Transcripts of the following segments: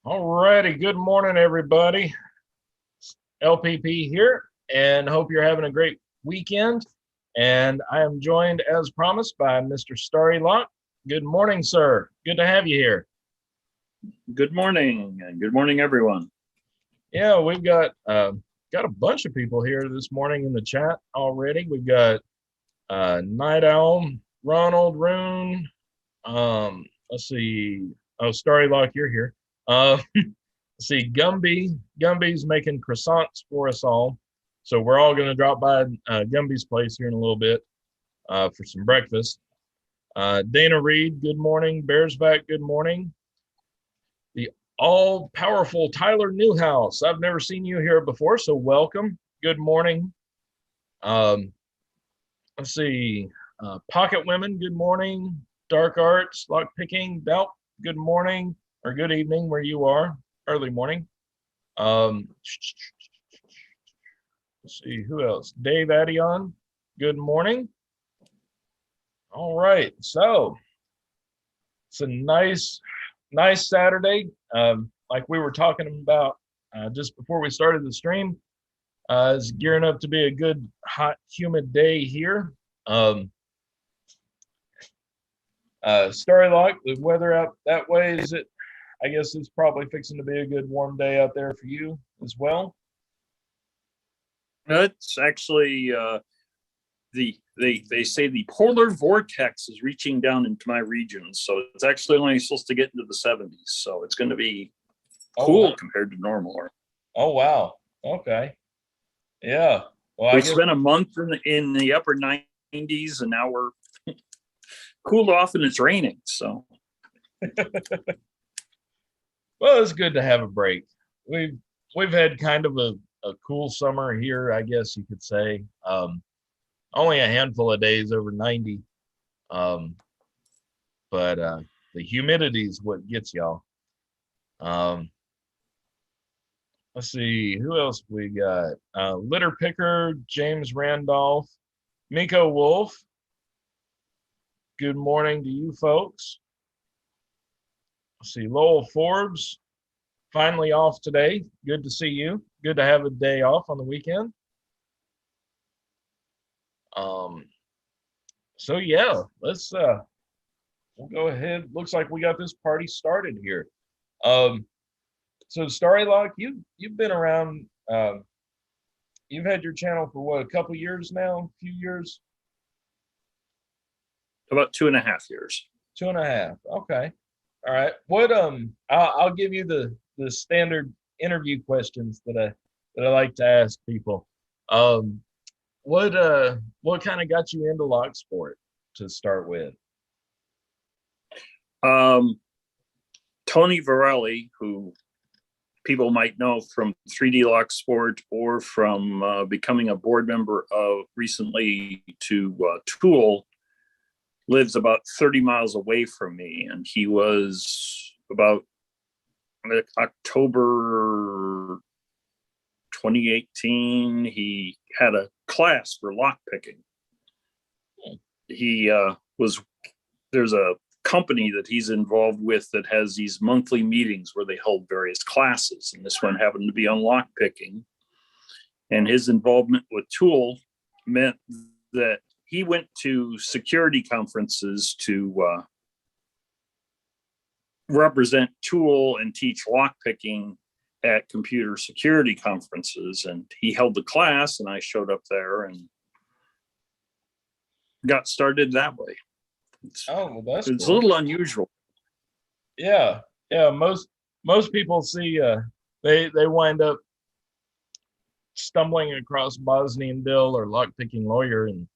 All righty. Good morning, everybody. LPP here, and hope you're having a great weekend. And I am joined, as promised, by Mr. Storylock. Good morning, sir. Good to have you here. Good morning, and good morning, everyone. Yeah, we've got a bunch of people here this morning in the chat already. We've got Night Owl, Ronald, Rune. Let's see. Oh, Storylock, you're here. Let's see, Gumby's making croissants for us all. So we're all going to drop by Gumby's place here in a little bit for some breakfast. Dana Reed, good morning. Bearsback, good morning. The all-powerful Tyler Newhouse. I've never seen you here before, so welcome. Good morning. Let's see. Pocket Women, good morning. Dark Arts, Lockpicking, Doubt, good morning or good evening where you are. Early morning. Let's see who else. Dave Addion, good morning. All right, so it's a nice Saturday. Like we were talking about just before we started the stream, it's gearing up to be a good, hot, humid day here. Storylock, the weather out that way, is it? I guess it's probably fixing to be a good warm day out there for you as well. It's actually they say the polar vortex is reaching down into my region, so it's actually only supposed to get into the 70s. So it's going to be cool compared to normal. Oh wow! Okay, yeah. Well, we spent a month in the upper 90s, and now we're cooled off and it's raining. So. Well, it's good to have a break. We've had kind of a cool summer here, I guess you could say. Only a handful of days over 90. But the humidity is what gets y'all. Let's see, who else we got? Litter Picker, James Randolph, Miko Wolf. Good morning to you folks. Let's see, Lowell Forbes, finally off today. Good to see you. Good to have a day off on the weekend. So yeah, let's we'll go ahead. Looks like we got this party started here. So Storylock, you've been around. You've had your channel for what, a couple years now? A few years? About 2.5 years. 2.5. Okay. All right. What I'll give you the standard interview questions that I like to ask people. What kind of got you into lock sport to start with? Tony Varelli, who people might know from 3D Lock Sport or from becoming a board member of recently to Tool, lives about 30 miles away from me, and he was about October 2018. He had a class for lock picking. He there's a company that he's involved with that has these monthly meetings where they hold various classes, and this one happened to be on lock picking. And his involvement with Tool meant that he went to security conferences to represent Tool and teach lockpicking at computer security conferences. And he held the class, and I showed up there and got started that way. It's cool. A little unusual. Yeah. Most people see they wind up stumbling across Bosnian Bill or lockpicking lawyer and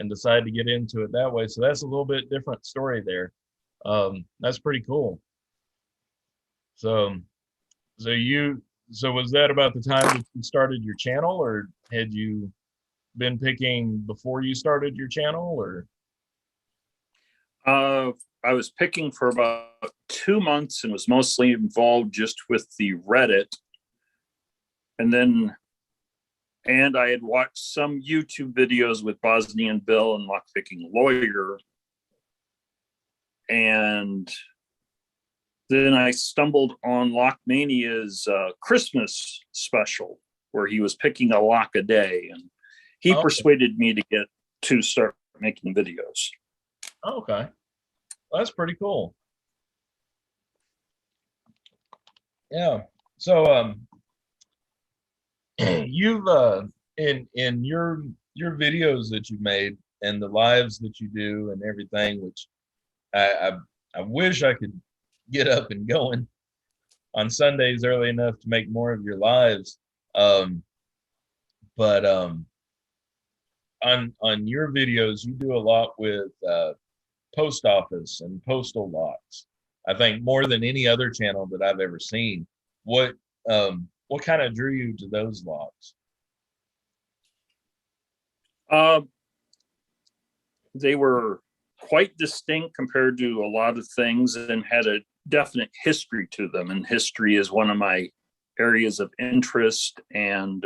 decide to get into it that way. So that's a little bit different story there. That's pretty cool. So was that about the time that you started your channel, or had you been picking before you started your channel, or? I was picking for about 2 months and was mostly involved just with the Reddit. And I had watched some YouTube videos with Bosnian Bill and lockpicking lawyer. And Then I stumbled on Lockmania's Christmas special where he was picking a lock a day, and he Oh, persuaded me to start making videos. okay. That's pretty cool. Yeah. So you've in your videos that you made and the lives that you do and everything, which I I wish I could get up and going on Sundays early enough to make more of your lives. Um, but on your videos, you do a lot with post office and postal locks. I think more than any other channel that I've ever seen. What kind of drew you to those locks? Uh, they were quite distinct compared to a lot of things and had a definite history to them. And history is one of my areas of interest. And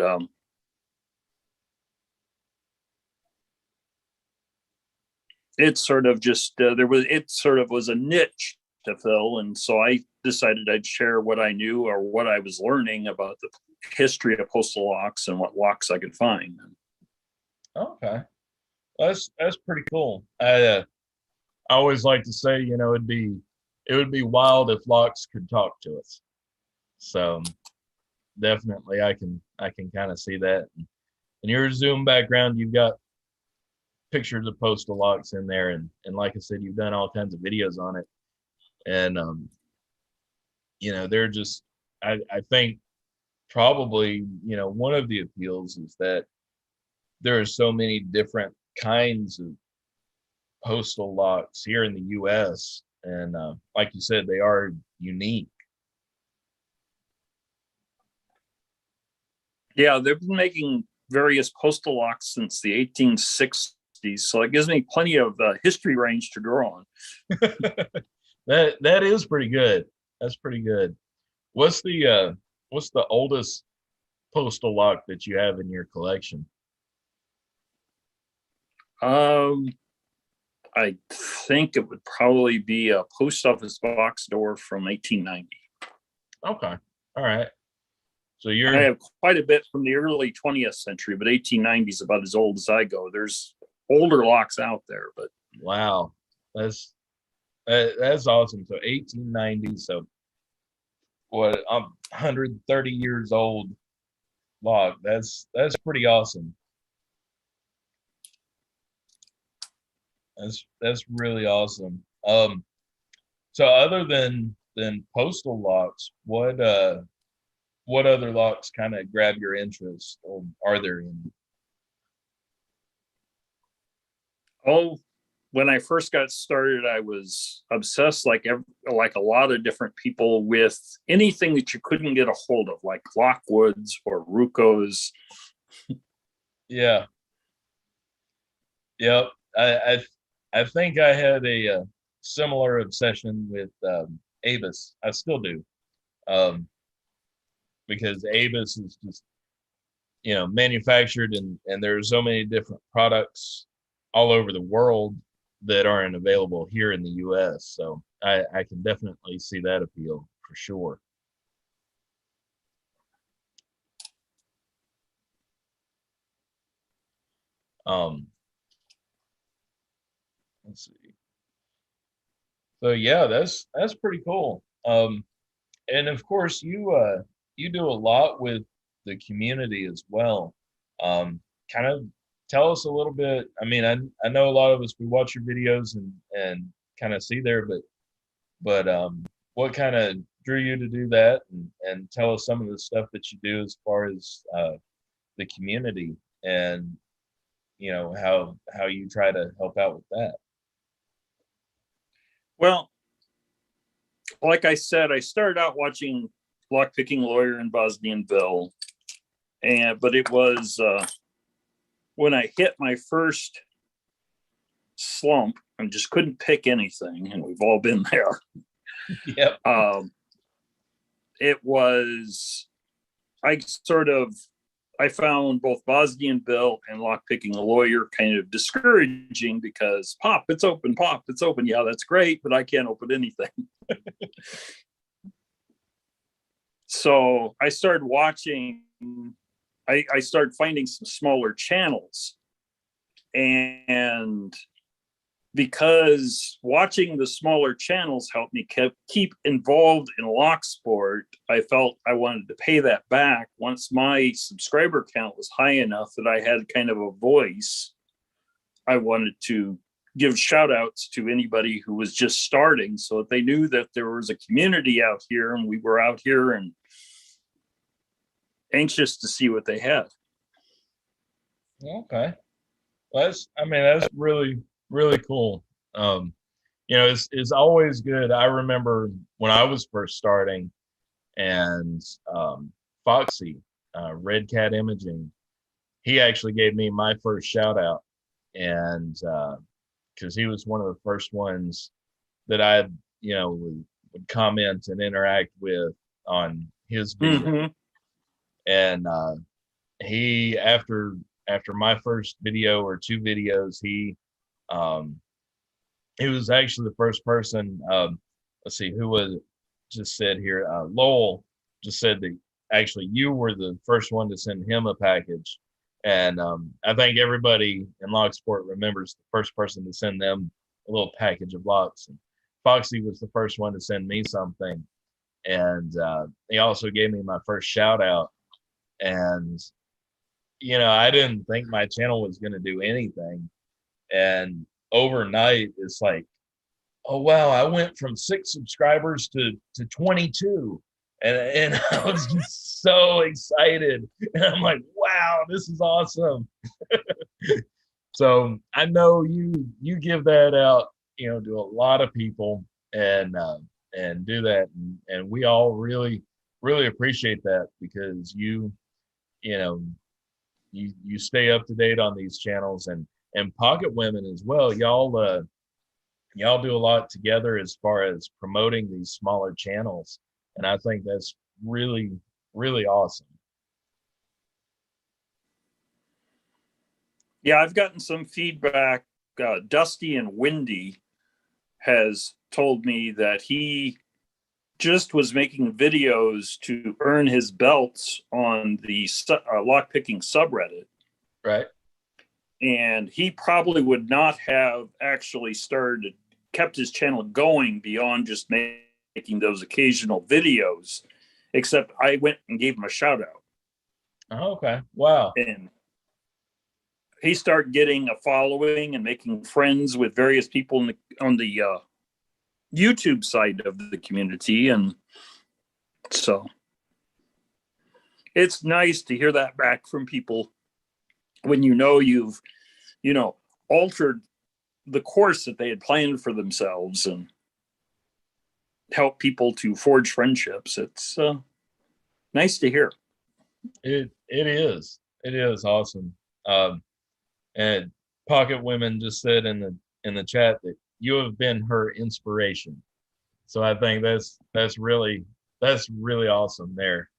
it sort of just it sort of was a niche to fill, and so I decided I'd share what I knew or what I was learning about the history of postal locks and what locks I could find. Okay, that's pretty cool. I always like to say, you know, it would be wild if locks could talk to us. So definitely, I can kind of see that. In your Zoom background, you've got pictures of postal locks in there, and like I said, you've done all kinds of videos on it, and you know, they're just I think probably, you know, one of the appeals is that there are so many different kinds of postal locks here in the U.S. and like you said, they are unique. Yeah, they've been making various postal locks since the 1860s, so it gives me plenty of history range to draw on. That is pretty good. That's pretty good. What's the oldest postal lock that you have in your collection? Um, I think it would probably be a post office box door from 1890. Okay. All right. So I you're have quite a bit from the early 20th century, but 1890 is about as old as I go. There's older locks out there, but wow. That's that's awesome. So 1890. So what? I'm 130 years old lock. That's pretty awesome. That's really awesome. So other than postal locks, what other locks kind of grab your interest, or are there any? oh, when I first got started, I was obsessed, like a lot of different people, with anything that you couldn't get a hold of, like Lockwoods or Rucos. Yeah. Yep. I think I had a similar obsession with Avis. I still do, um, because Avis is just, you know, manufactured, and there are so many different products all over the world that aren't available here in the U.S. So I can definitely see that appeal for sure. Um, let's see. So yeah, that's pretty cool. And of course, you do a lot with the community as well. Kind of tell us a little bit. I mean, I know a lot of us, we watch your videos and kind of see there, but what kind of drew you to do that, and tell us some of the stuff that you do as far as the community, and you know how you try to help out with that. Well, like I said, I started out watching Lockpicking Lawyer and Bosnian Bill, but it was when I hit my first slump and just couldn't pick anything, and we've all been there. Yep. It was I sort of I found both Bosnian Bill and Lockpicking a Lawyer kind of discouraging because pop, it's open, pop, it's open. Yeah, that's great, but I can't open anything. So I started watching, I started finding some smaller channels. And because watching the smaller channels helped me keep involved in lock sport, I felt I wanted to pay that back once my subscriber count was high enough that I had kind of a voice. I wanted to give shout outs to anybody who was just starting so that they knew that there was a community out here and we were out here and anxious to see what they had. Okay. That's really, really cool. It's always good. I remember when I was first starting and Foxy, Red Cat Imaging, he actually gave me my first shout out. And because he was one of the first ones that I, would comment and interact with on his video. Mm-hmm. And he, after my first video or two videos, he was actually the first person. Let's see, who was it? Just said here, Lowell just said that actually you were the first one to send him a package. And I think everybody in Locksport remembers the first person to send them a little package of locks. And Foxy was the first one to send me something. And he also gave me my first shout out. And, I didn't think my channel was going to do anything. And overnight, it's like, oh, wow, I went from 6 subscribers to 22. And I was just so excited. And I'm like, wow, this is awesome. So I know you give that out, to a lot of people and do that. And we all really, really appreciate that because you stay up to date on these channels and Pocket Women as well. Y'all do a lot together as far as promoting these smaller channels. And I think that's really, really awesome. Yeah, I've gotten some feedback. Dusty and Windy has told me that he just was making videos to earn his belts on the lockpicking subreddit. Right. And he probably would not have actually kept his channel going beyond just making those occasional videos, except I went and gave him a shout out. Oh, okay. Wow. And he started getting a following and making friends with various people on the YouTube side of the community. And so it's nice to hear that back from people when you've altered the course that they had planned for themselves and help people to forge friendships. It's nice to hear. It is awesome. And Pocket Women just said in the chat that you have been her inspiration. So I think that's really awesome there.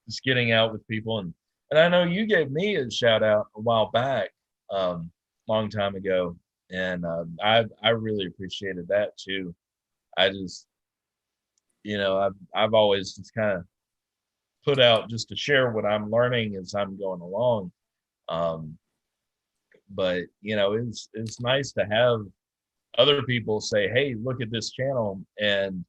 Just getting out with people and I know you gave me a shout out a while back, long time ago, and I really appreciated that too. I just I've always just kind of put out just to share what I'm learning as I'm going along. But it's nice to have other people say, hey, look at this channel, and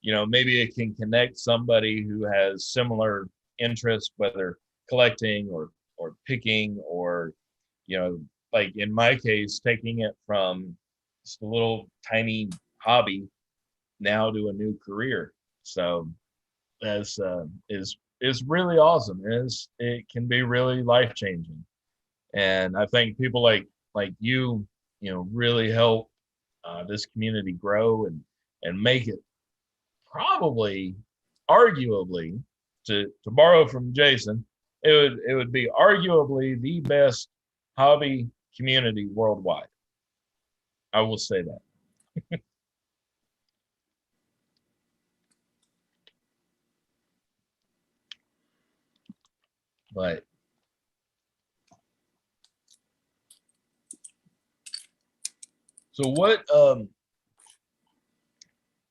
maybe it can connect somebody who has similar interests, whether collecting or picking, or like in my case, taking it from just a little tiny hobby now to a new career. So that's is really awesome. It can be really life changing, and I think people like you really help this community grow and make it probably, arguably, to borrow from Jason, it would be arguably the best hobby community worldwide. I will say that. But so what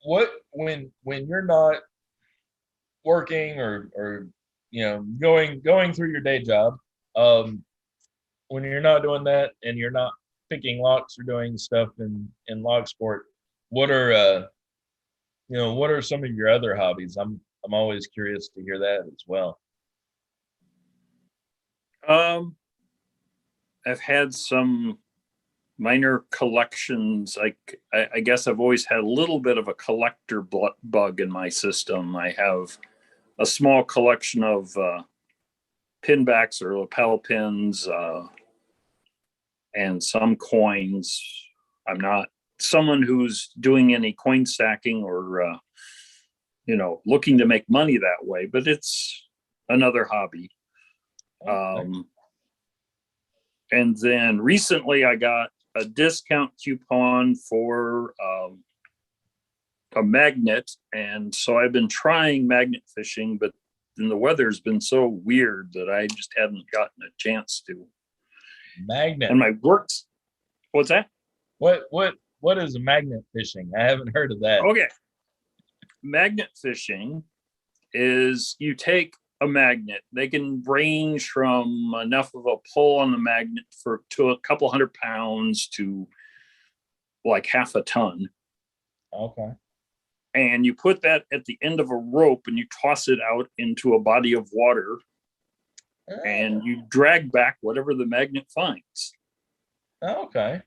what when you're not working or going through your day job, um, when you're not doing that and you're not picking locks or doing stuff in log sport, what are what are some of your other hobbies? I'm always curious to hear that as well. Um, I've had some minor collections. I guess I've always had a little bit of a collector bug in my system. I have a small collection of pinbacks or lapel pins, and some coins. I'm not someone who's doing any coin stacking or looking to make money that way, but it's another hobby. Okay. And then recently I got a discount coupon for a magnet, and so I've been trying magnet fishing, but then the weather's been so weird that I just haven't gotten a chance to. Magnet. And my works, what's that? What is a magnet fishing? I haven't heard of that. Okay, magnet fishing is you take a magnet. They can range from enough of a pull on the magnet to a couple 100 pounds to like half a ton. Okay. And you put that at the end of a rope and you toss it out into a body of water and you drag back whatever the magnet finds. Okay.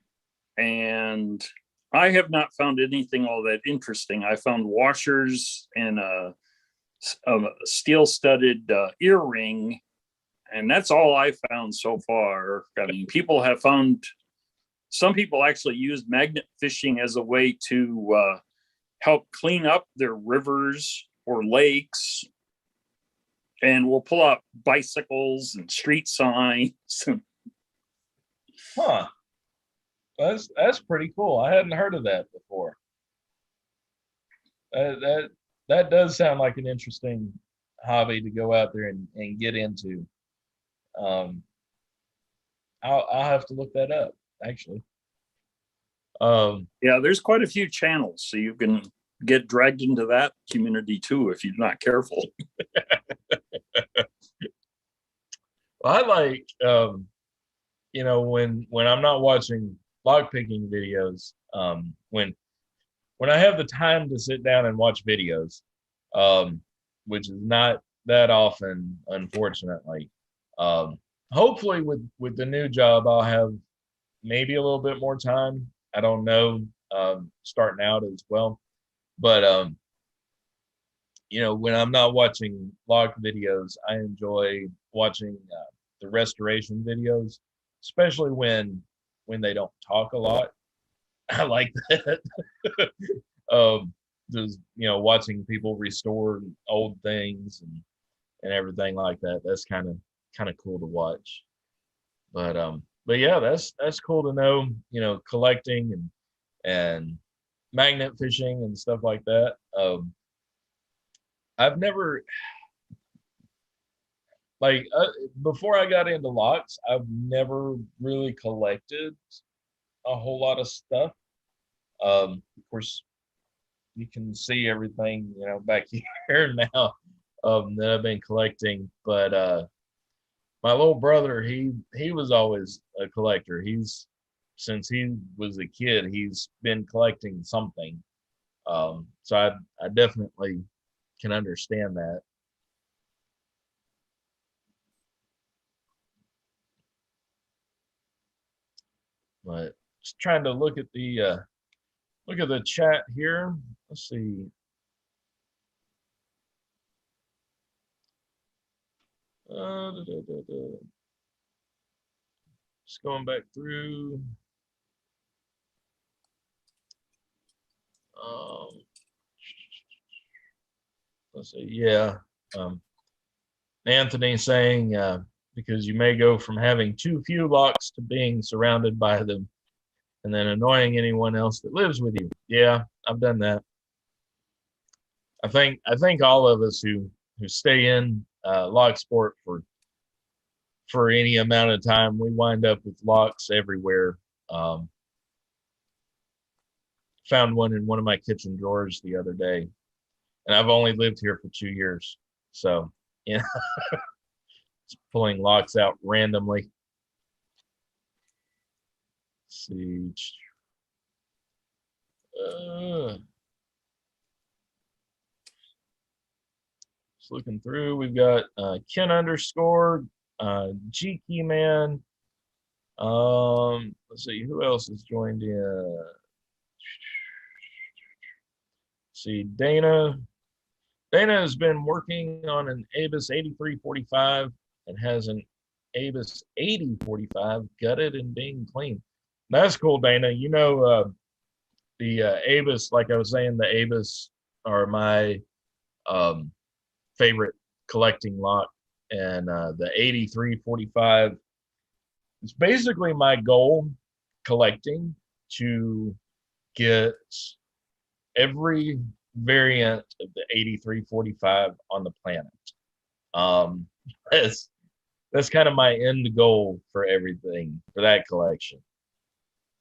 And I have not found anything all that interesting. I found washers and a steel studded earring, and that's all I found so far. I mean, some people actually use magnet fishing as a way to help clean up their rivers or lakes, and will pull out bicycles and street signs. Huh. That's pretty cool. I hadn't heard of that before. That does sound like an interesting hobby to go out there and get into. Um, I'll have to look that up actually. Yeah, there's quite a few channels, so you can get dragged into that community too if you're not careful. I like when I'm not watching lockpicking videos, when I have the time to sit down and watch videos, um, which is not that often, unfortunately. Um, Hopefully, with the new job, I'll have maybe a little bit more time. I don't know, starting out as well, but when I'm not watching lock videos, I enjoy watching the restoration videos, especially when they don't talk a lot. I like that. Just watching people restore old things and everything like that. That's kind of cool to watch. But yeah, that's cool to know. Collecting and magnet fishing and stuff like that. I've never like before I got into locks, I've never really collected a whole lot of stuff. Of course, you can see everything back here now that I've been collecting. But my little brother, he was always a collector. Since he was a kid, he's been collecting something. So I definitely can understand that. But just trying to look at the chat here. Let's see. Just going back through. Um, let's see. Yeah. Um, Anthony saying because you may go from having too few locks to being surrounded by them, and then annoying anyone else that lives with you. Yeah, I've done that. I think all of us who stay in lock sport for any amount of time, we wind up with locks everywhere. Um, found one in one of my kitchen drawers the other day, and I've only lived here for 2 years, so you know, just pulling locks out randomly. Let's see. Just looking through, we've got Ken underscore, G Key Man. Let's see who else has joined in. See, Dana. Dana has been working on an Abus 8345 and has an Abus 8045 gutted and being cleaned. That's cool, Dana. You know, the Abus, like I was saying, the Abus are my um, favorite collecting lock, and the 8345 is basically my goal collecting, to get every variant of the 8345 on the planet. Um, that's that's kind of my end goal for everything for that collection.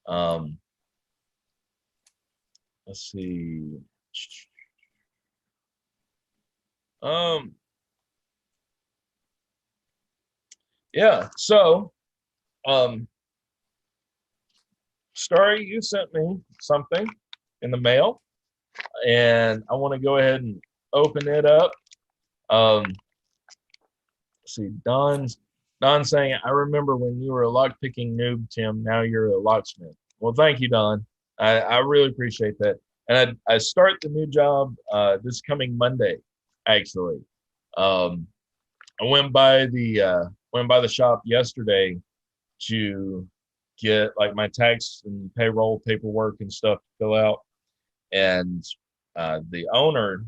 Um, let's see. Um, yeah. So, um, Starry, you sent me something in the mail, and I want to go ahead and open it up. Let's see, Don saying, I remember when you were a lockpicking noob, Tim. Now you're a locksmith. Well, thank you, Don. I really appreciate that. And I start the new job this coming Monday, actually. I went by the shop yesterday to get like my tax and payroll paperwork and stuff to fill out. And the owner,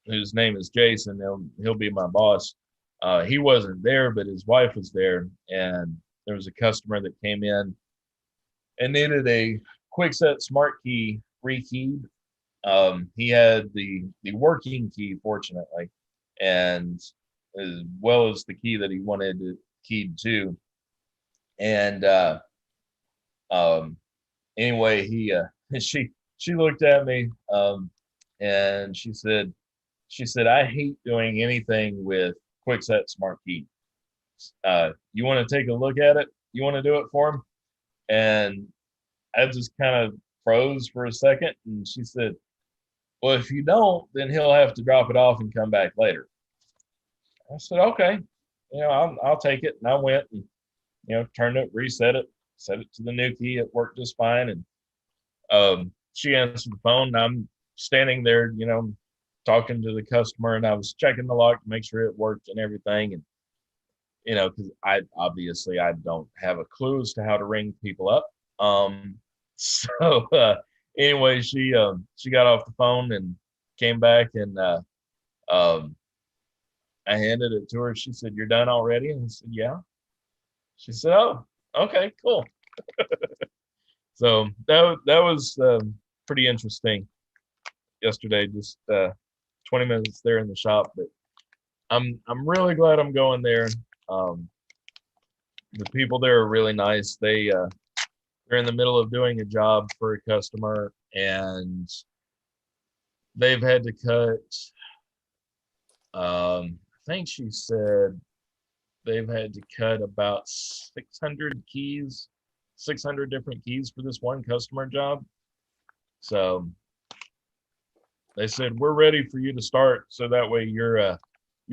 whose name is Jason, he'll be my boss. He wasn't there, but his wife was there, and there was a customer that came in and needed a quick set smart key rekeyed. He had the working key, fortunately, and as well as the key that he wanted it keyed to. And um, anyway, he she looked at me, and she said, I hate doing anything with quickset smart key. You want to take a look at it? You want to do it for him? And I just kind of froze for a second, and she said, well, if you don't, then he'll have to drop it off and come back later. I said, okay, I'll take it. And I went and, turned it, reset it, set it to the new key. It worked just fine. And she answered the phone, and I'm standing there, talking to the customer, and I was checking the lock to make sure it worked and everything. And, because I don't have a clue as to how to ring people up. So anyway, she got off the phone and came back, and um, I handed it to her. She said, "You're done already?" And I said, "Yeah." She said, "Oh, okay, cool." So that was pretty interesting yesterday. Just 20 minutes there in the shop, but I'm really glad I'm going there. The people there are really nice. They're in the middle of doing a job for a customer, and they've had to cut. I think she said they've had to cut about 600 keys, 600 different keys for this one customer job. So they said, we're ready for you to start, so that way your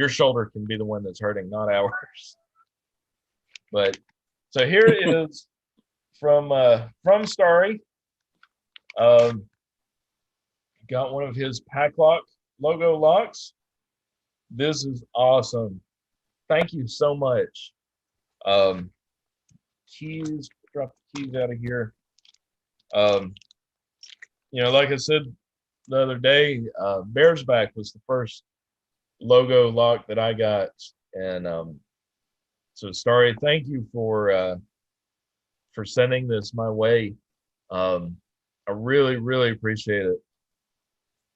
shoulder can be the one that's hurting, not ours. But so here it is from Starry. Got one of his Padlock logo locks. This is awesome. Thank you so much. Keys, drop the keys out of here. Like I said the other day, Bear's Back was the first logo lock that I got. And so Starry, thank you for sending this my way. I really, really appreciate it.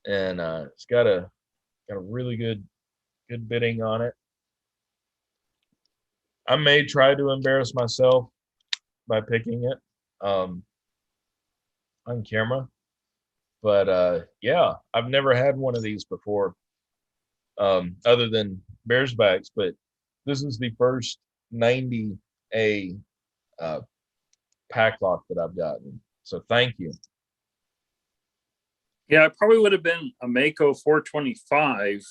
And it's got a really good bidding on it. I may try to embarrass myself by picking it on camera, But yeah, I've never had one of these before, other than Bears backs. But this is the first 90A uh, pack lock that I've gotten. So thank you. Yeah, it probably would have been a Mako 425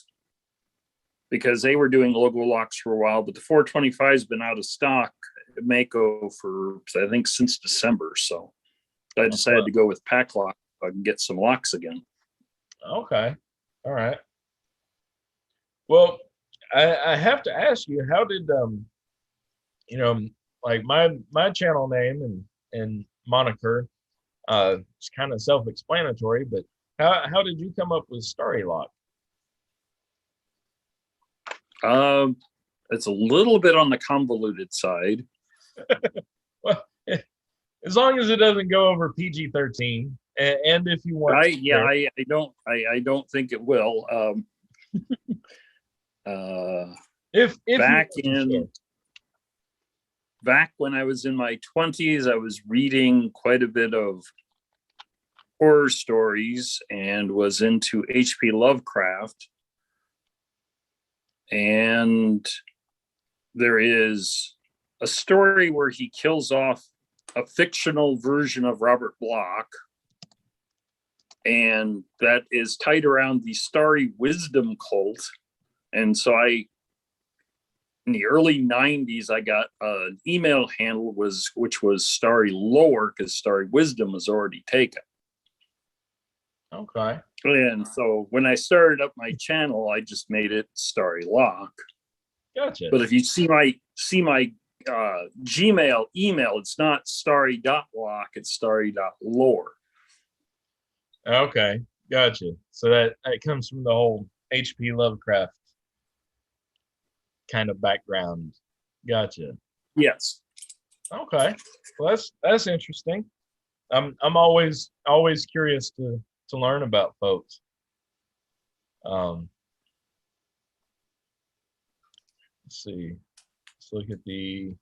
because they were doing logo locks for a while, but the 425 has been out of stock at Mako for, I think, since December. So I decided to go with Padlock so I can get some locks again. Okay. All right. Well, I have to ask you, how did you know, like my channel name and moniker it's kind of self-explanatory, but how did you come up with Storylock? It's a little bit on the convoluted side. Well, as long as it doesn't go over PG-13, and if you want, I don't think it will. If back when I was in my 20s, I was reading quite a bit of horror stories and was into H.P. Lovecraft. And there is a story where he kills off a fictional version of Robert Bloch, and that is tied around the Starry Wisdom cult. And so in the early 90s, I got an email handle which was Starry Lore, because Starry Wisdom was already taken. Okay. And so when I started up my channel, I just made it Starry Lock. Gotcha. But if you see my Gmail email, it's not starry.lock, it's starry.lore. Okay. Gotcha. So that comes from the whole H.P. Lovecraft kind of background. Gotcha. Yes. Okay. Well, that's interesting. I'm always curious to learn about folks. Let's see. Let's look at the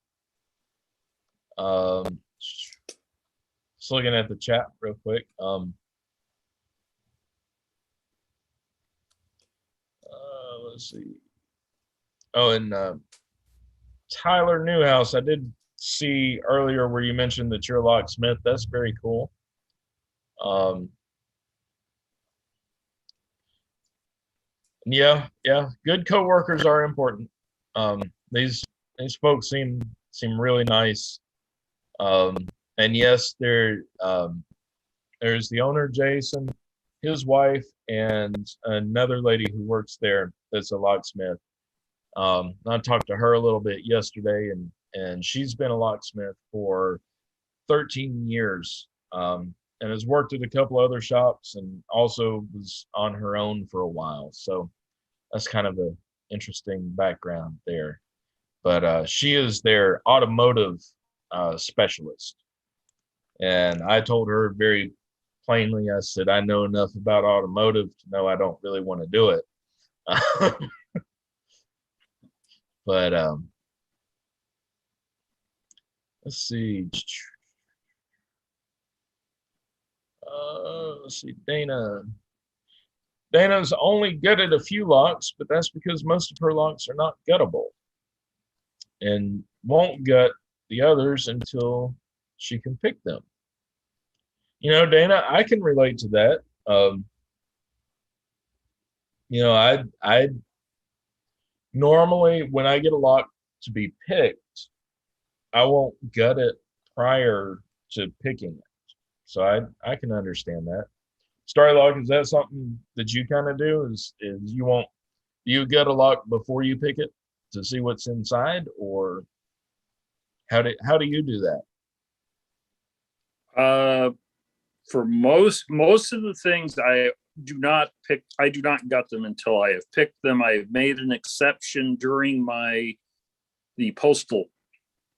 just looking at the chat real quick. Let's see. Oh, and Tyler Newhouse, I did see earlier where you mentioned that you're a locksmith. That's very cool. Yeah, good coworkers are important. These folks seem really nice. And yes, there's the owner Jason, his wife, and another lady who works there that's a locksmith. I talked to her a little bit yesterday, and she's been a locksmith for 13 years, and has worked at a couple other shops, and also was on her own for a while. So that's kind of an interesting background there. But she is their automotive specialist, and I told her very plainly, I said, I know enough about automotive to know I don't really want to do it. But let's see. Let's see. Dana's only good at a few locks, but that's because most of her locks are not guttable, and won't gut the others until she can pick them. You know, Dana, I can relate to that. You know, I normally, when I get a lock to be picked, I won't gut it prior to picking it. So I can understand that. Storylock, is that something that you kind of do? Is you gut a lock before you pick it to see what's inside, or how do you do that? For most of the things, I do not gut them until I have picked them. I have made an exception during the Postal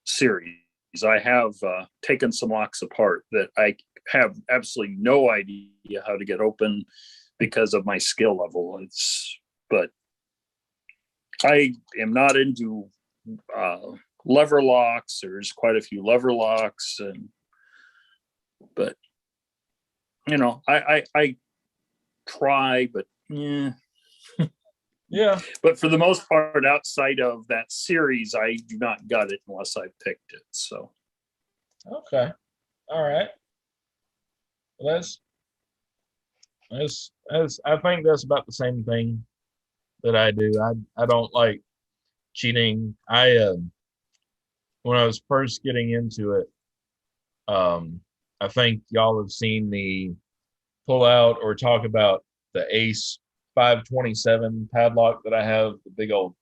series. I have taken some locks apart that I have absolutely no idea how to get open because of my skill level. But I am not into lever locks. There's quite a few lever locks, but I try, but yeah. Yeah. But for the most part, outside of that series, I do not gut it unless I picked it. So Okay. All right. Well, that's I think that's about the same thing that I do. I don't like cheating. When I was first getting into it, I think y'all have seen me pull out or talk about the Ace 527 padlock that I have, the big old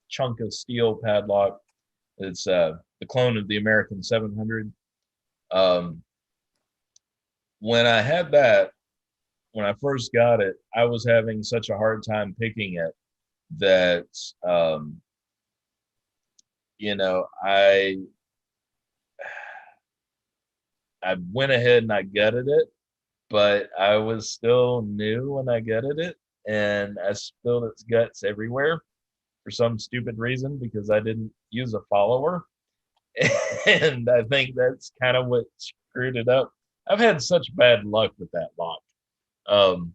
chunk of steel padlock. It's the clone of the American 700. Um, when I had that, when I first got it, I was having such a hard time picking it that you know, I went ahead and I gutted it, but I was still new when I gutted it, and I spilled its guts everywhere for some stupid reason because I didn't use a follower. And I think that's kind of what screwed it up. I've had such bad luck with that lock. Um,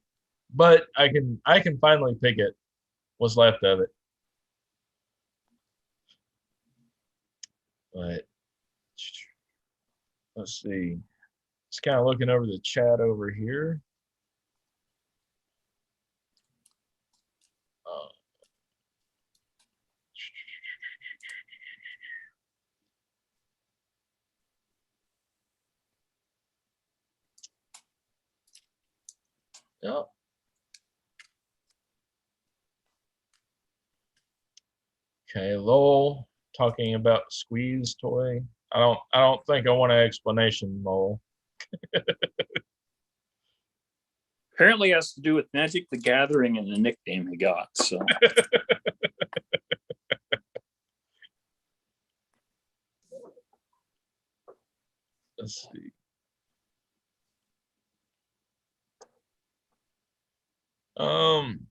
but I can finally pick it, what's left of it. But let's see. Just kind of looking over the chat over here. Uh, yeah. Okay, Lowell talking about squeeze toy. I don't think I want an explanation, Lowell. apparently it has to do with Magic the Gathering and the nickname he got. So Let's see. Um,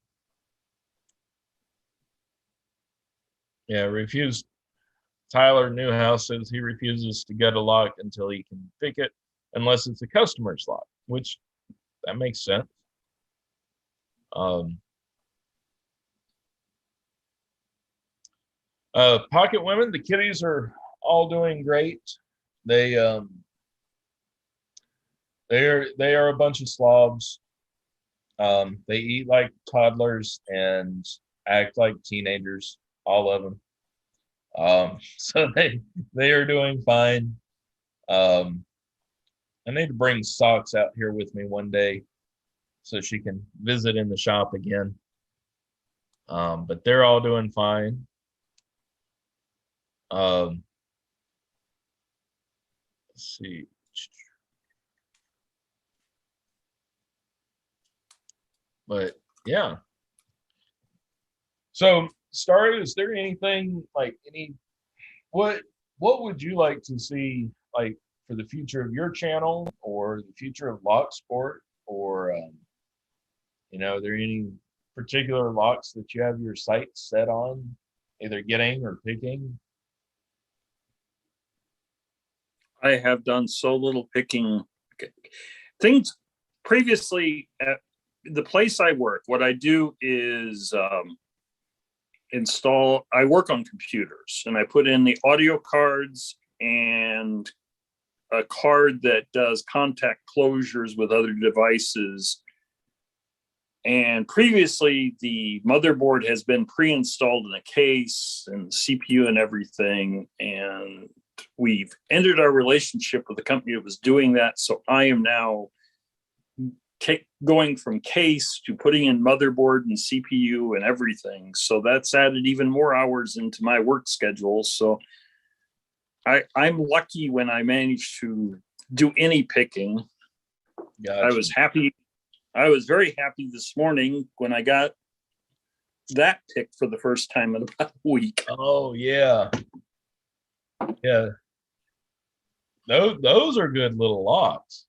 yeah, refused. Tyler Newhouse says he refuses to get a lock until he can pick it, unless it's a customer's lock, which that makes sense. Um, Pocket Women, the kitties are all doing great. They they are a bunch of slobs. They eat like toddlers and act like teenagers, all of them. So they are doing fine. Um, I need to bring Socks out here with me one day so she can visit in the shop again. But they're all doing fine. Um, let's see. But yeah. So, Star, is there anything like what what would you like to see like for the future of your channel or the future of lock sport or are there any particular locks that you have your sights set on either getting or picking? I have done so little picking things previously at the place I work. What I do is I work on computers and I put in the audio cards and a card that does contact closures with other devices. And previously, the motherboard has been pre-installed in a case and the CPU and everything. And we've ended our relationship with the company that was doing that. So I am now going from case to putting in motherboard and CPU and everything. So that's added even more hours into my work schedule. So I'm lucky when I manage to do any picking. Gotcha. I was happy. I was very happy this morning when I got that pick for the first time in about a week. Oh yeah. Yeah. Those are good little locks.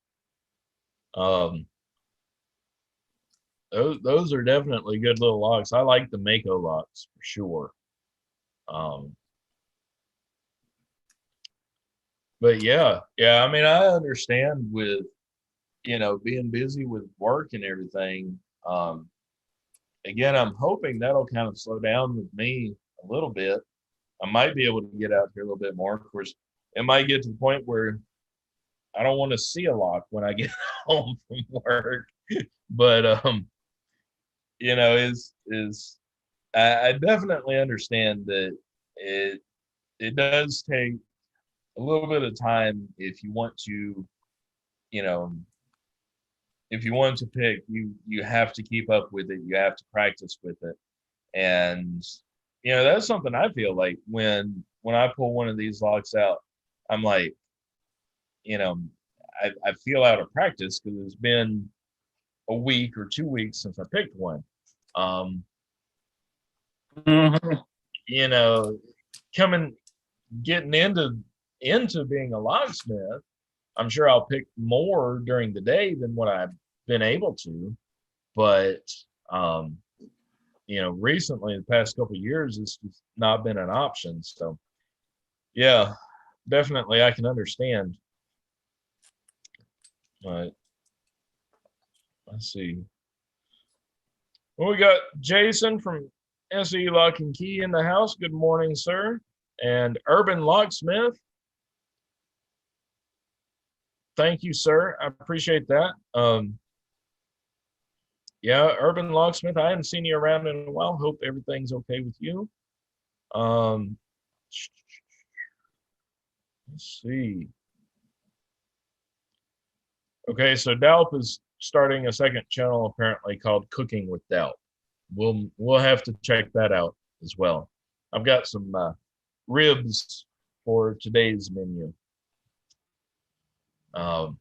Those are definitely good little locks. I like the Mako locks for sure. But yeah, I mean, I understand with being busy with work and everything. Again, I'm hoping that'll kind of slow down with me a little bit. I might be able to get out here a little bit more. Of course, it might get to the point where I don't want to see a lock when I get home from work. But is I definitely understand that it does take a little bit of time if you want to, you know, if you want to pick, you have to keep up with it. You have to practice with it. And that's something I feel like when I pull one of these locks out, I'm like, you know, I feel out of practice because it's been a week or 2 weeks since I picked one. Um, Mhm. you know, coming getting into being a locksmith, I'm sure I'll pick more during the day than what I've been able to. But um, recently the past couple of years, it's just not been an option. So yeah, definitely I can understand. But let's see. Well, we got Jason from SE Lock and Key in the house. Good morning, sir. And Urban Locksmith. Thank you, sir. I appreciate that. Yeah, Urban Locksmith. I haven't seen you around in a while. Hope everything's okay with you. Um, let's see. Okay, so Dalp is starting a second channel apparently called Cooking with Dalp. We'll have to check that out as well. I've got some ribs for today's menu. Um,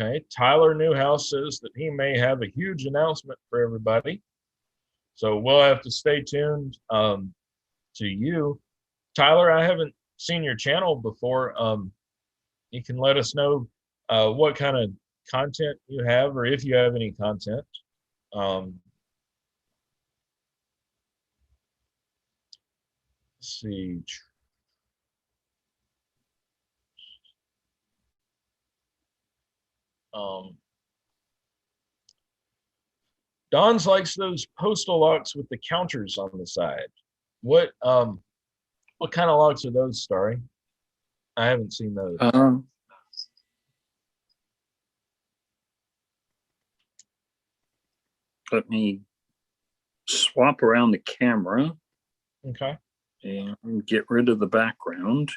okay, Tyler Newhouse says that he may have a huge announcement for everybody. So we'll have to stay tuned to you. Tyler, I haven't seen your channel before. You can let us know what kind of content you have or if you have any content. Um, let's see. Um, Don's likes those postal locks with the counters on the side. What kind of locks are those, Starry? I haven't seen those. Um, Let me swap around the camera Okay. and get rid of the background.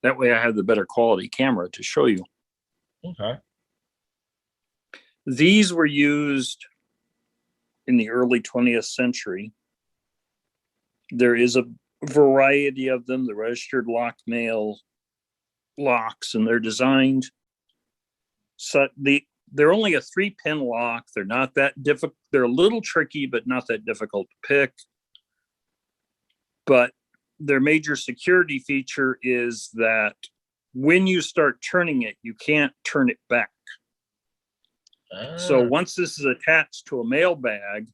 That way I have the better quality camera to show you. Okay. These were used in the early 20th century. There is a variety of them, the registered lock mail locks, and they're designed so they're only a 3-pin lock. They're not that difficult. They're a little tricky, but not that difficult to pick. But their major security feature is that when you start turning it, you can't turn it back. So once this is attached to a mail bag,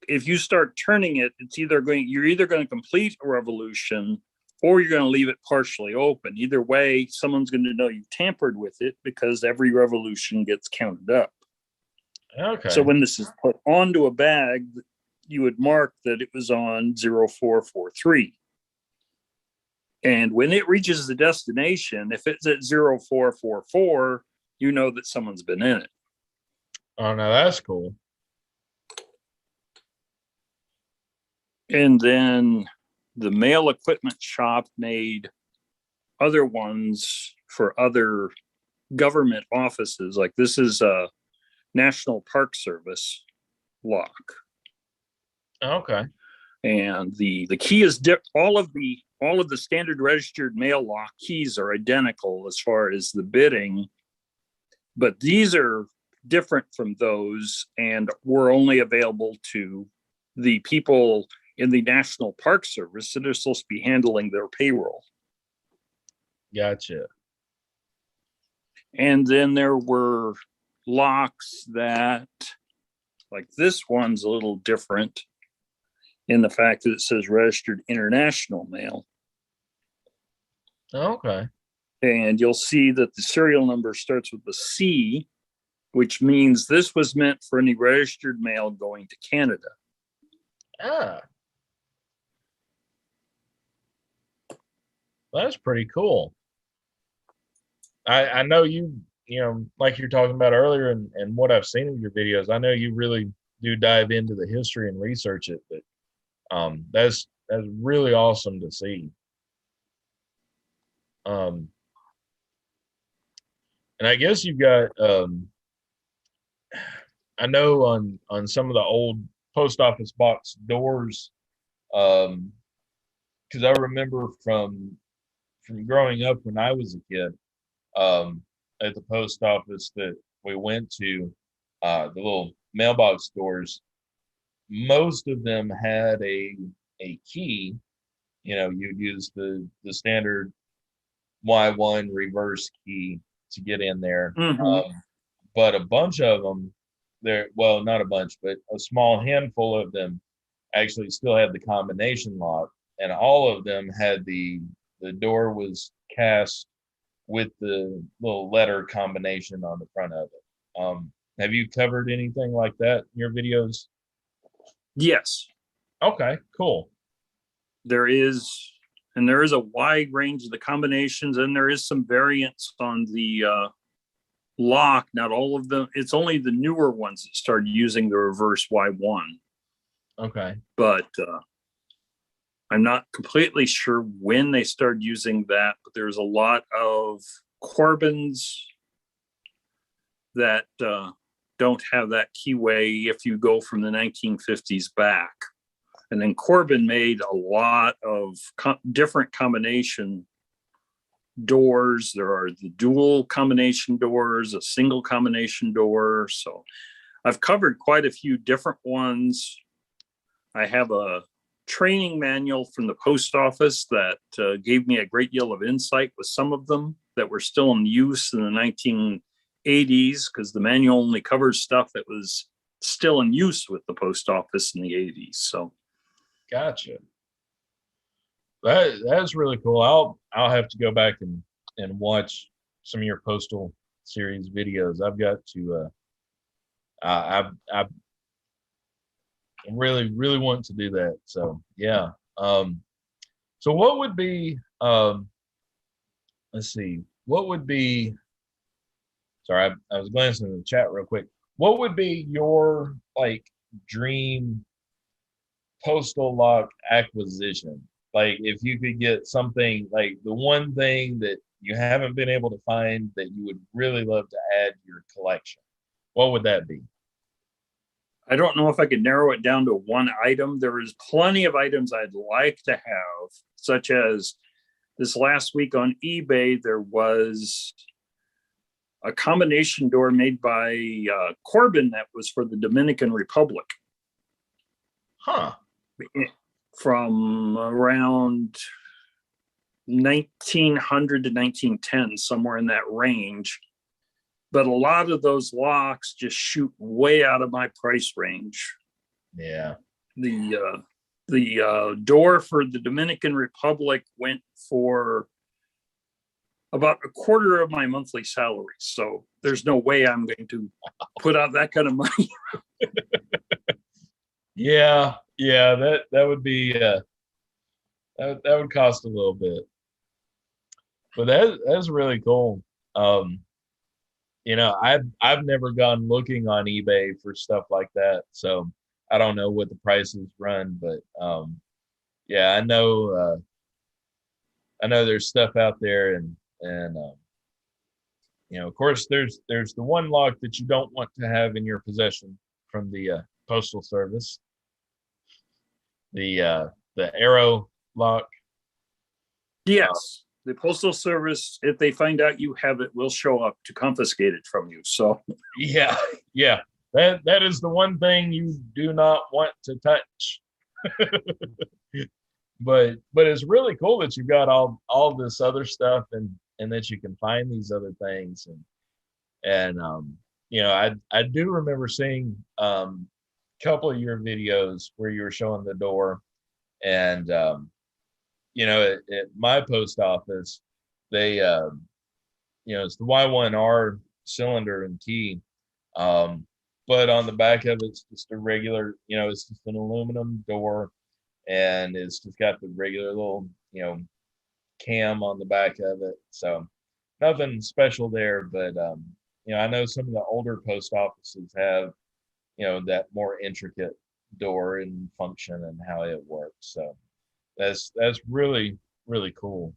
if you start turning it, you're either going to complete a revolution or you're going to leave it partially open. Either way, someone's going to know you tampered with it because every revolution gets counted up. Okay. So when this is put onto a bag, you would mark that it was on 0443. And when it reaches the destination, if it's at 0444, you know that someone's been in it. Oh, no, that's cool. And then the mail equipment shop made other ones for other government offices. Like this is a National Park Service lock. Okay. And the key is all of the standard registered mail lock keys are identical as far as the bitting, but these are different from those and were only available to the people in the National Park Service that are supposed to be handling their payroll. Gotcha. And then there were locks that, like this one's a little different. in the fact that it says registered international mail. Okay. And you'll see that the serial number starts with a C, which means this was meant for any registered mail going to Canada. Ah, that's pretty cool. I know like you're talking about earlier, and what I've seen of your videos, I know you really do dive into the history and research it, but that's really awesome to see. Um, and I guess you've got I know on some of the old post office box doors, because I remember from growing up when I was a kid, at the post office that we went to, the little mailbox doors, most of them had a key. You'd use the standard Y1 reverse key to get in there. Mm-hmm. But a bunch of them, well, not a bunch, but a small handful of them actually still had the combination lock, and all of them had the door was cast with the little letter combination on the front of it. Have you covered anything like that in your videos? Yes, Okay, cool. there is, and there is a wide range of the combinations, and there is some variants on the lock. Not all of them. It's only the newer ones that started using the reverse Y1. Okay. But I'm not completely sure when they started using that, but there's a lot of Corbins that don't have that keyway if you go from the 1950s back. And then Corbin made a lot of different combination doors. There are the dual combination doors, a single combination door. So I've covered quite a few different ones. I have a training manual from the post office that gave me a great deal of insight with some of them that were still in use in the 1980s, because the manual only covers stuff that was still in use with the post office in the 80s. So Gotcha. That's really cool. I'll have to go back and watch some of your Postal series videos. I've got to I really want to do that. So yeah. So what would be let's see, what would be, sorry, I was glancing in the chat real quick. What would be your like dream postal lock acquisition? Like if you could get something, like the one thing that you haven't been able to find that you would really love to add to your collection, what would that be? I don't know if I could narrow it down to one item. There is plenty of items I'd like to have, such as this last week on eBay, there was a combination door made by Corbin that was for the Dominican Republic. Huh. From around 1900 to 1910, somewhere in that range. But a lot of those locks just shoot way out of my price range. Yeah. The door for the Dominican Republic went for about a quarter of my monthly salary. So there's no way I'm going to put out that kind of money. Yeah, that would be that would cost a little bit. But that's really cool. I've never gone looking on eBay for stuff like that, so I don't know what the prices run, but yeah, I know there's stuff out there, and of course there's the one lock that you don't want to have in your possession from the postal service, the arrow lock. Yes. The postal service, if they find out you have it, will show up to confiscate it from you. So Yeah, yeah. That is the one thing you do not want to touch. But it's really cool that you've got all this other stuff, and that you can find these other things, and I do remember seeing couple of your videos where you were showing the door, and you know, at my post office, they you know, it's the Y1R cylinder and key. But on the back of it's just a regular, you know, it's just an aluminum door, and it's just got the regular little, you know, cam on the back of it. So nothing special there, but you know, I know some of the older post offices have, you know, that more intricate door and function and how it works. So that's really really cool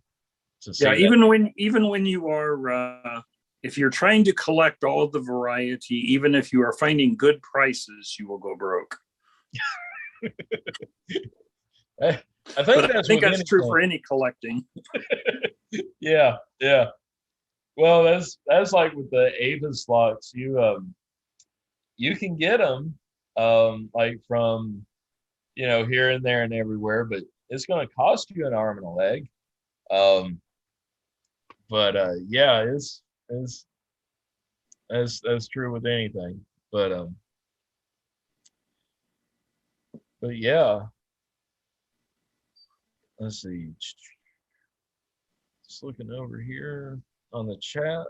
to Yeah, see that. even when you are if you're trying to collect all of the variety, even if you are finding good prices, you will go broke. I think But I that's think with that's true anything. for any collecting. Yeah, yeah. Well, that's like with the Avis locks. You can get them like from, you know, here and there and everywhere, but it's going to cost you an arm and a leg. Um, but yeah, it's that's true with anything. But but yeah, let's see. Just looking over here on the chat.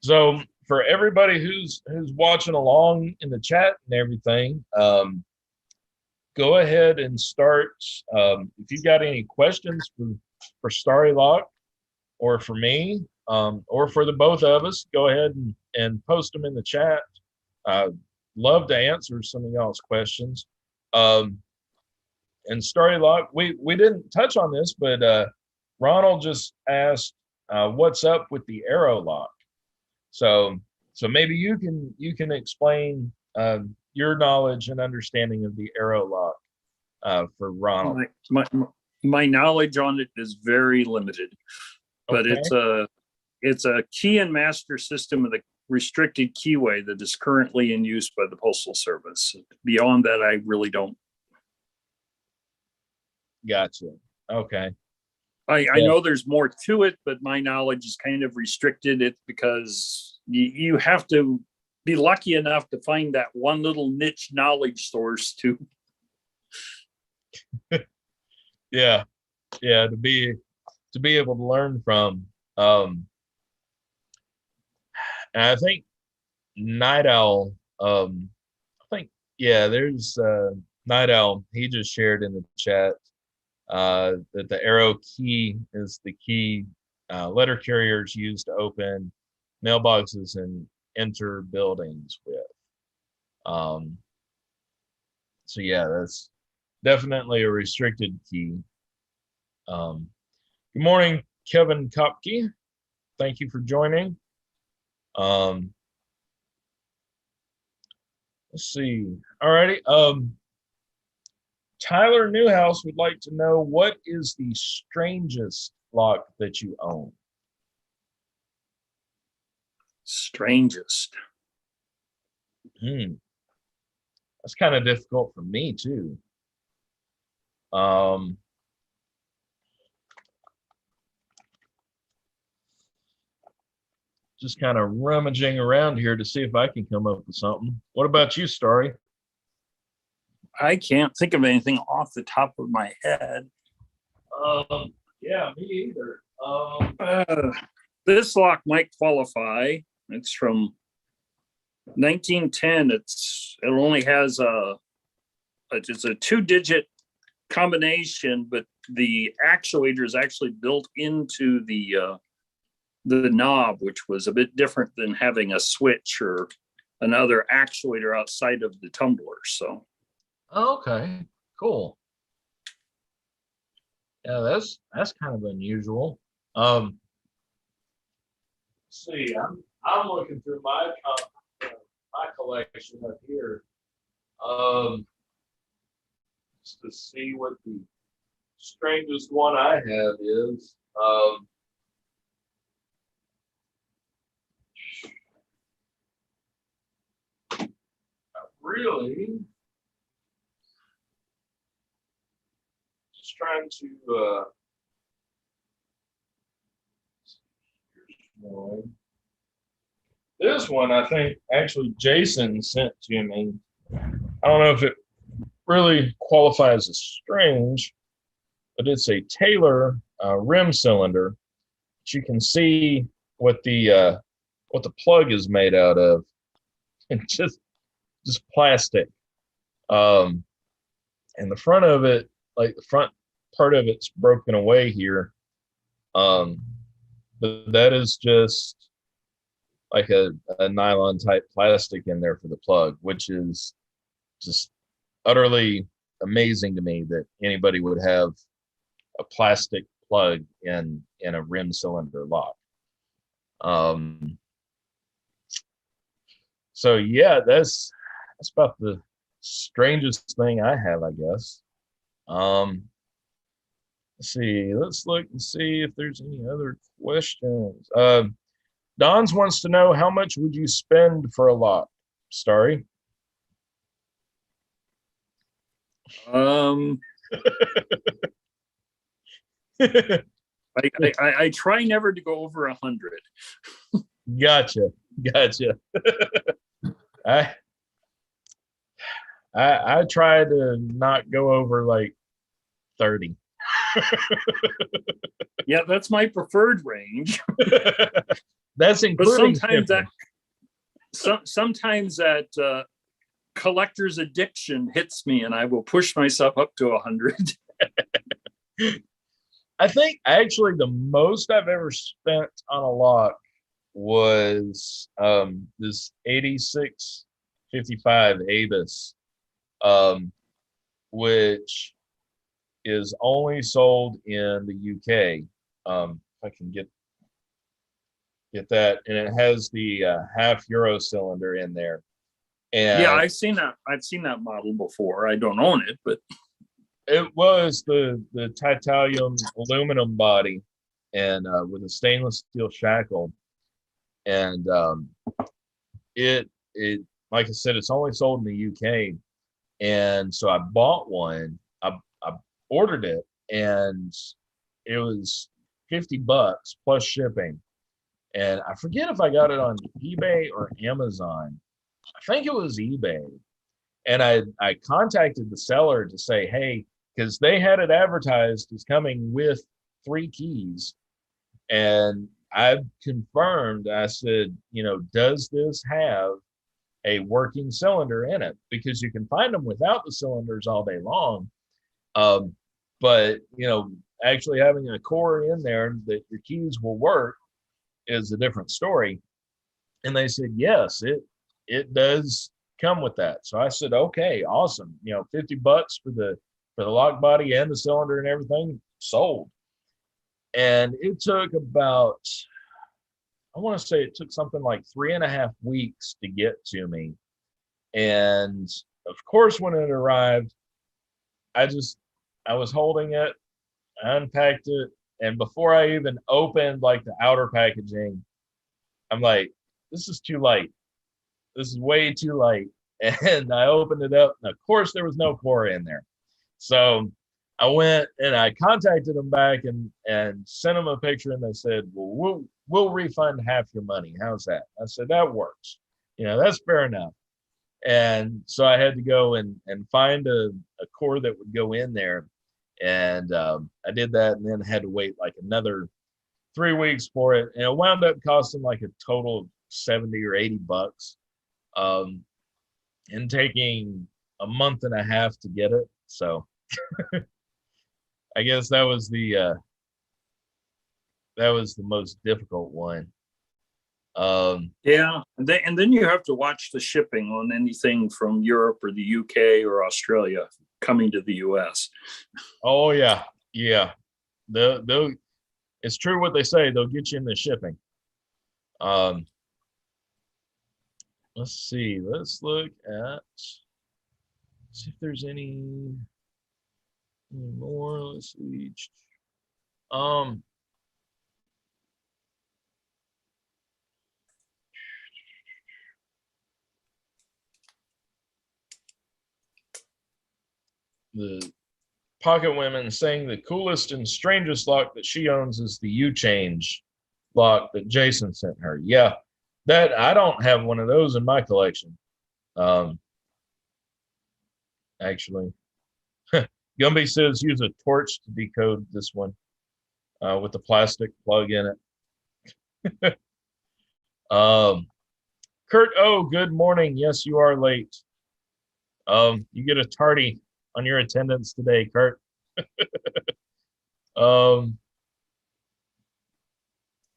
So for everybody who's watching along in the chat and everything, go ahead and start. If you got any questions for Storylock or for me, or for the both of us, go ahead and post them in the chat. Love to answer some of y'all's questions. Um, and Storylock, we didn't touch on this, but Ronald just asked, what's up with the arrow lock? So maybe you can explain your knowledge and understanding of the arrow lock for Ronald. My knowledge on it is very limited, but Okay. it's a key and master system of the restricted keyway that is currently in use by the Postal Service. Beyond that, I really don't. Gotcha. Okay. I Yeah. know there's more to it, but my knowledge is kind of restricted. It's because you have to be lucky enough to find that one little niche knowledge source to. Yeah. Yeah. To be able to learn from. Um, and I think Night Owl. I think yeah. There's Night Owl. He just shared in the chat that the arrow key is the key letter carriers use to open mailboxes and enter buildings with. Um, so yeah, that's definitely a restricted key. Um, good morning, Kevin Kopke. Thank you for joining. Um, let's see. All righty. Tyler Newhouse would like to know, what is the strangest lock that you own? Strangest. That's kind of difficult for me too. Um, just kind of rummaging around here to see if I can come up with something. What about you, Starry? I can't think of anything off the top of my head. Yeah, me either. This lock might qualify. It's from 1910. It only has it's a 2-digit combination, but the actuator is actually built into the knob, which was a bit different than having a switch or another actuator outside of the tumbler. So, Okay, cool. Yeah, that's kind of unusual. Let's see, I'm looking through my collection up here, just to see what the strangest one I have is. Really, just trying to this one I think actually Jason sent to me. I don't know if it really qualifies as strange, but it's a Taylor rim cylinder. But you can see what the plug is made out of. It's just plastic. Um, and the front of it, like the front part of it's broken away here. Um, but that is just like a nylon type plastic in there for the plug, which is just utterly amazing to me that anybody would have a plastic plug in a rim cylinder lock. Um, so yeah, that's about the strangest thing I have, I guess. Um, let's see. Let's look and see if there's any other questions. Don's wants to know how much would you spend for a lock, Starry? Um, I try never to go over 100. Gotcha, gotcha. I I try to not go over like 30. Yeah, that's my preferred range. That's But including sometimes shipping. sometimes that collector's addiction hits me, and I will push myself up to 100. I think actually the most I've ever spent on a lock was this 8655 Avis, um, which is only sold in the UK. If I can get that, and it has the half Euro cylinder in there. Yeah, And I've seen that. I've seen that model before. I don't own it, but it was the titanium aluminum body and with a stainless steel shackle. And it like I said, it's only sold in the UK. And so I bought one. I ordered it, and it was $50 plus shipping. And I forget if I got it on eBay or Amazon. I think it was eBay. And I contacted the seller to say, hey, because they had it advertised as coming with 3 keys. And I confirmed, I said, does this have a working cylinder in it? Because you can find them without the cylinders all day long. Um, but, actually having a core in there that your keys will work is a different story. And they said, yes, it does come with that. So I said, okay, awesome. $50 for the lock body and the cylinder and everything sold. And it took about, I want to say it took something like 3.5 weeks to get to me. And of course, when it arrived, I was holding it, I unpacked it, and before I even opened like the outer packaging, I'm like, this is too light. This is way too light. And I opened it up, and of course there was no core in there. So I went and I contacted them back and sent them a picture, and they said, well, we'll refund half your money. How's that? I said, that works. That's fair enough. And so I had to go and find a core that would go in there. And I did that, and then had to wait like another 3 weeks for it. And it wound up costing like a total of 70 or $80, and taking a month and a half to get it. So I guess that was the most difficult one. yeah, and then you have to watch the shipping on anything from Europe or the UK or Australia coming to the US. Oh yeah, yeah. They'll it's true what they say. They'll get you in the shipping. Um, let's see. Let's look at see if there's any more. Let's see. Um, the Pocket Women saying the coolest and strangest lock that she owns is the U change lock that Jason sent her. Yeah, that I don't have one of those in my collection. Um, actually. Gumby says use a torch to decode this one with the plastic plug in it. Um, Kurt, oh, good morning. Yes, you are late. You get a tardy on your attendance today, Kurt. Um,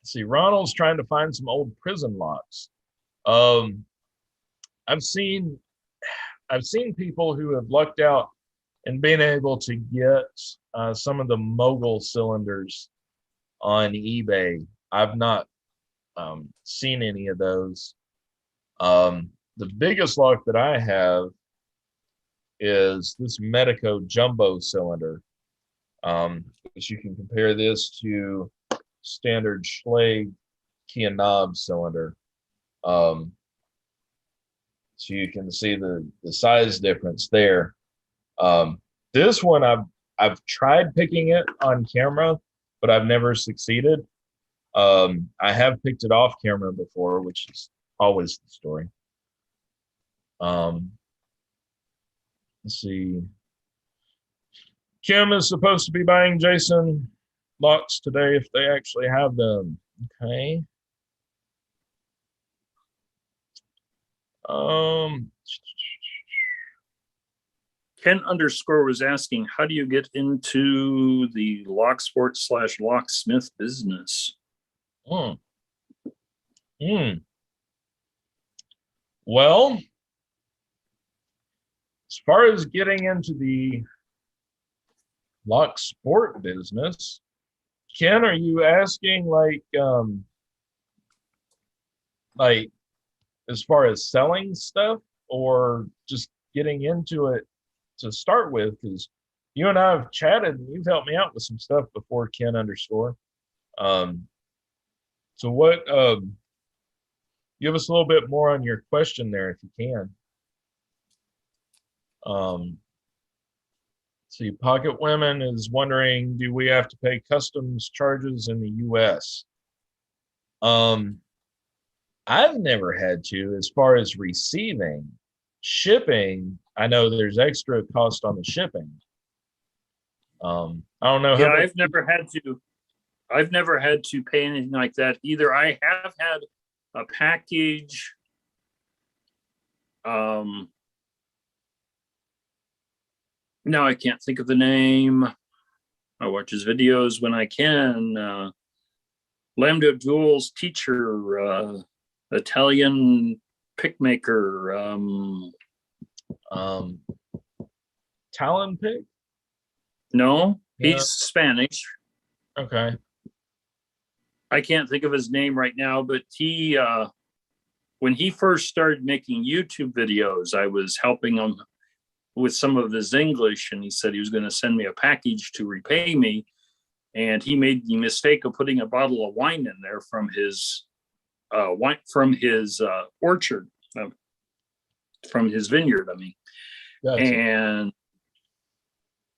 let's see. Ronald's trying to find some old prison locks. Um, I've seen I've seen people who have lucked out and been able to get some of the mogul cylinders on eBay. I've not seen any of those. The biggest lock that I have is this Medico jumbo cylinder. Which you can compare this to standard Schlage key and knob cylinder. Um, so you can see the size difference there. This one I've tried picking it on camera, but I've never succeeded. I have picked it off camera before, which is always the story. Let's see. Kim is supposed to be buying Jason locks today if they actually have them. Okay. Ken underscore was asking, how do you get into the locksport / locksmith business? Hmm. Well, as far as getting into the lock sport business, Ken, are you asking like as far as selling stuff or just getting into it to start with? Because you and I have chatted and you've helped me out with some stuff before, Ken underscore. So what give us a little bit more on your question there if you can. See, Pocket Women is wondering, do we have to pay customs charges in the US? I've never had to. As far as receiving. Shipping, I know there's extra cost on the shipping. I don't know. Yeah, I've never had to pay anything like that either. I have had a package. Now I can't think of the name. I watch his videos when I can. Lambda Duels teacher, Italian pick maker. Talon pick? No, Yeah. he's Spanish. Okay. I can't think of his name right now, but he, when he first started making YouTube videos, I was helping him with some of his English, and he said he was going to send me a package to repay me. And he made the mistake of putting a bottle of wine in there from his orchard, from his vineyard. I mean, gotcha. And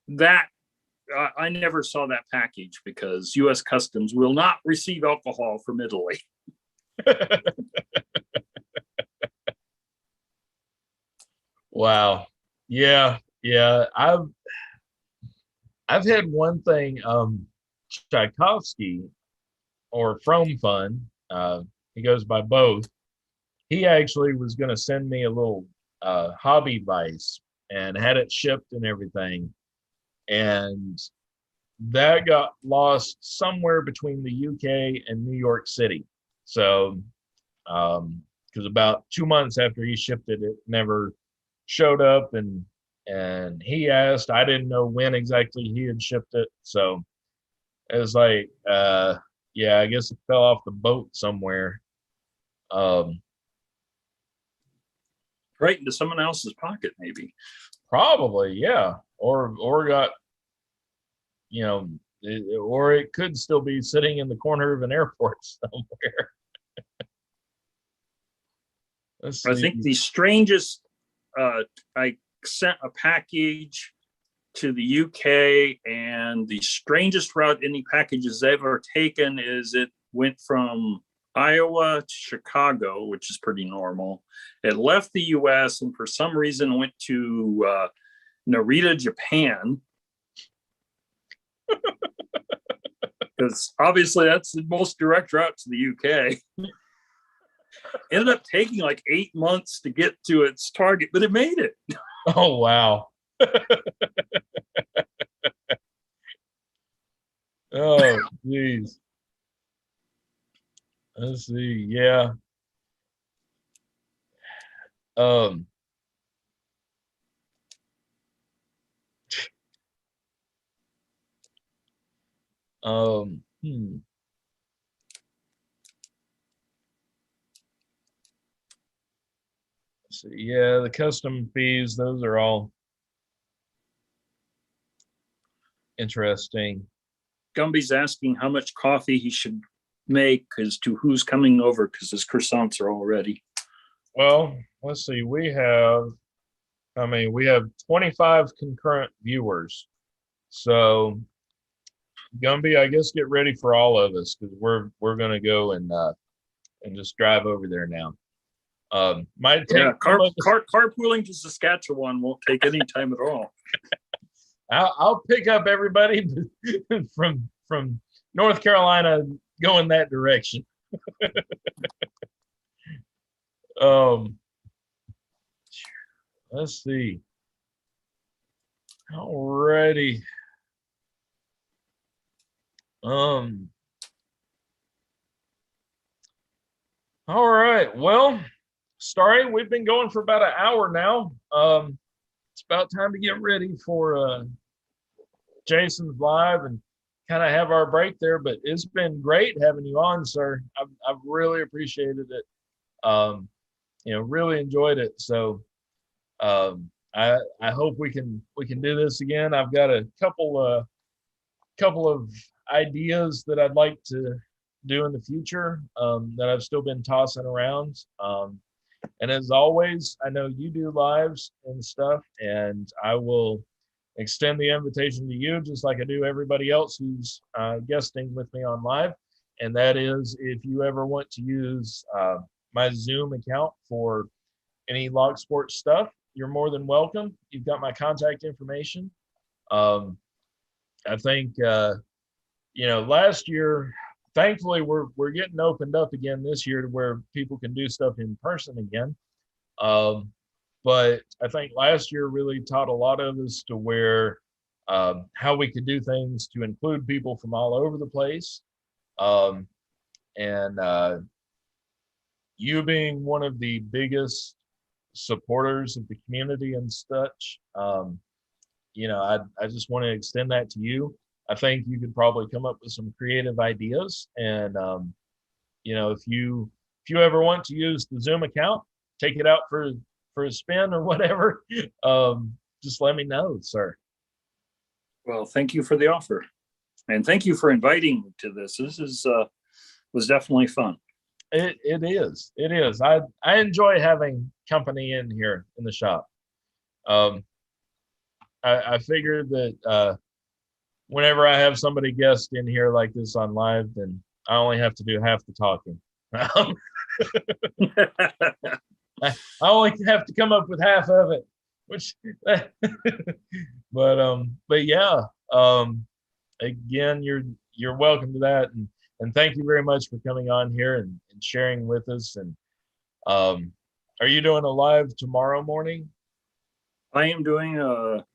that I never saw that package because U.S. Customs will not receive alcohol from Italy. Wow. Yeah. I've had one thing. Tchaikovsky or From Fun. He goes by both. He actually was going to send me a little hobby vise and had it shipped and everything. And that got lost somewhere between the UK and New York City. So, because about 2 months after he shipped it, it never showed up. And he asked, I didn't know when exactly he had shipped it. So it was like, yeah, I guess it fell off the boat somewhere. Right into someone else's pocket, maybe. Probably, yeah. Or got, or it could still be sitting in the corner of an airport somewhere. I think the strangest, I sent a package to the UK, and the strangest route any packages ever taken is it went from Iowa to Chicago, which is pretty normal. It left the US and for some reason went to Narita, Japan. Because obviously that's the most direct route to the UK. Ended up taking like 8 months to get to its target, but it made it. Oh, wow. Oh, geez. Let's see. Yeah. Um, um, hmm. Let's see. Yeah, the custom fees, those are all interesting. Gumby's asking how much coffee he should make as to who's coming over because his croissants are all ready. Well, let's see. We have 25 concurrent viewers. So Gumby, I guess get ready for all of us because we're gonna go and just drive over there now. Might take carpooling to Saskatchewan won't take any time at all. I'll pick up everybody from North Carolina going that direction. Let's see. Alrighty. All right. Well, Starry, we've been going for about an hour now. It's about time to get ready for Jason's live and kind of have our break there. But it's been great having you on, sir. I've really appreciated it. Really enjoyed it. So I hope we can do this again. I've got a couple of ideas that I'd like to do in the future that I've still been tossing around. And as always, I know you do lives and stuff, and I will extend the invitation to you just like I do everybody else who's guesting with me on live. And that is, if you ever want to use my Zoom account for any log sports stuff, you're more than welcome. You've got my contact information. I think last year, thankfully we're getting opened up again this year to where people can do stuff in person again. But I think last year really taught a lot of us to where how we could do things to include people from all over the place. And you being one of the biggest supporters of the community and such, I just want to extend that to you. I think you could probably come up with some creative ideas. And, if you ever want to use the Zoom account, take it out for a spin or whatever, just let me know, sir. Well, thank you for the offer. And thank you for inviting me to this. This was definitely fun. It is. It is. I enjoy having company in here in the shop. I figured that whenever I have somebody guest in here like this on live, then I only have to do half the talking. I only have to come up with half of it, which, but yeah, again, you're welcome to that, and thank you very much for coming on here and sharing with us. And are you doing a live tomorrow morning? I am doing a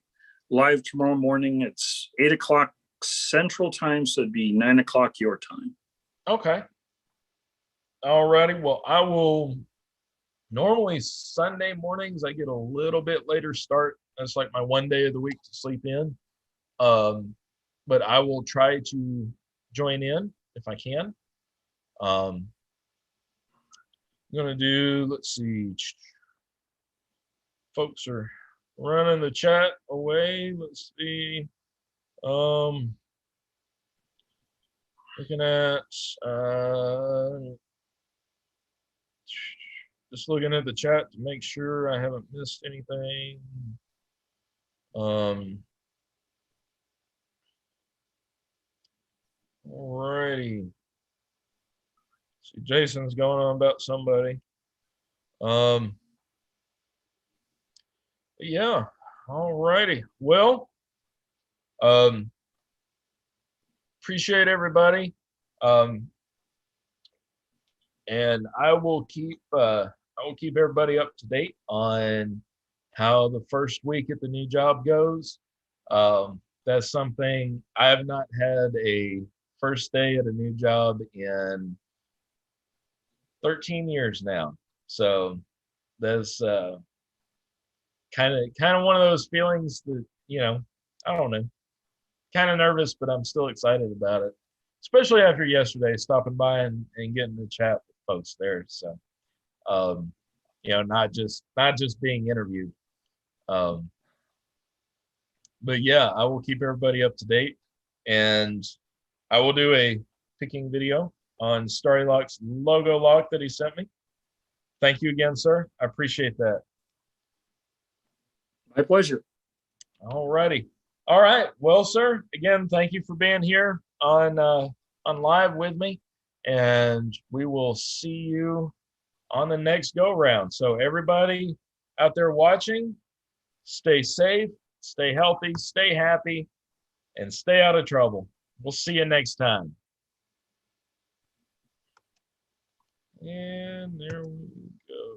live tomorrow morning. It's 8 o'clock Central Time, so it'd be 9 o'clock your time. Okay. All righty. Well, I will. Normally Sunday mornings I get a little bit later start. That's like my one day of the week to sleep in. But I will try to join in if I can. I'm gonna do. Let's see. Folks are running the chat away. Let's see. Looking at just looking at the chat to make sure I haven't missed anything. Alrighty. See, Jason's going on about somebody. Yeah. All righty. Well, um, appreciate everybody. Um, and I will keep everybody up to date on how the first week at the new job goes. That's something I have not had a first day at a new job in 13 years now. So that's kind of one of those feelings that, I don't know, kind of nervous, but I'm still excited about it, especially after yesterday stopping by and getting to chat with folks there. So, um, not just being interviewed. Um, but yeah, I will keep everybody up to date, and I will do a picking video on Storylock's logo lock that he sent me. Thank you again, sir. I appreciate that. My pleasure. All righty. All right. Well, sir, again, thank you for being here on live with me, and we will see you on the next go round. So everybody out there watching, stay safe, stay healthy, stay happy, and stay out of trouble. We'll see you next time. And there we go.